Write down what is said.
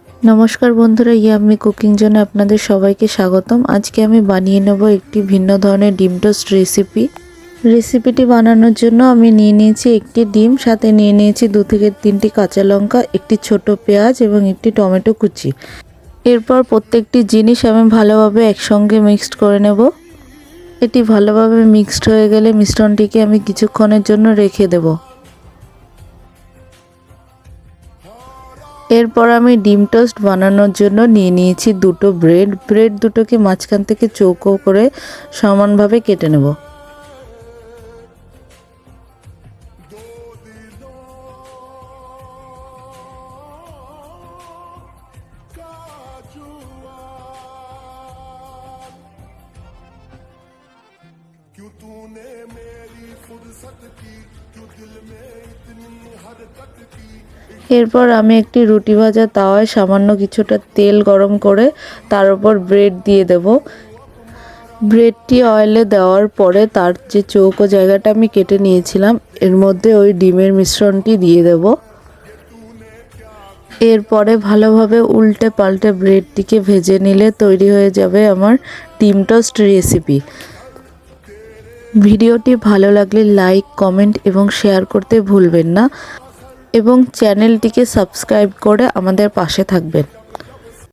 নমস্কার বন্ধুরা, yummy cooking জোনে আপনাদের সবাইকে স্বাগতম। আজকে আমি বানিয়ে নেব একটি ভিন্ন ধরনের ডিম টোস্ট রেসিপিটি বানানোর জন্য আমি নিয়ে নিয়েছি একটি ডিম, সাথে নিয়ে নিয়েছি 2 থেকে 3টি কাঁচা লঙ্কা, একটি ছোট পেঁয়াজ এবং একটি টমেটো কুচি। এরপর প্রত্যেকটি জিনিস আমি ভালোভাবে একসঙ্গে মিক্সড করে নেব। এটি ভালোভাবে মিক্সড হয়ে গেলে মিশ্রণটিকে আমি কিছুক্ষণের জন্য রেখে দেব। এরপর আমি ডিম টোস্ট বানানোর জন্য নিয়ে নিয়েছি দুটো ব্রেড দুটোকে মাঝখান থেকে চৌকো করে সমানভাবে কেটে নেব। এরপর আমি একটি রুটি ভাজা তাওয়ায় সামান্য কিছুটা তেল গরম করে তার উপর ব্রেড দিয়ে দেব। ব্রেডটি অয়েলে দেওয়ার পরে তার যে চৌকো জায়গাটা আমি কেটে নিয়েছিলাম এর মধ্যে ওই ডিমের মিশ্রণটি দিয়ে দেব। এরপরে ভালোভাবে উল্টে পাল্টে ব্রেডটিকে ভেজে নিলে তৈরি হয়ে যাবে আমার ডিম টোস্ট রেসিপি। ভিডিওটি ভালো লাগলে লাইক, কমেন্ট এবং শেয়ার করতে ভুলবেন না এবং চ্যানেলটিকে সাবস্ক্রাইব করে আমাদের পাশে থাকবেন।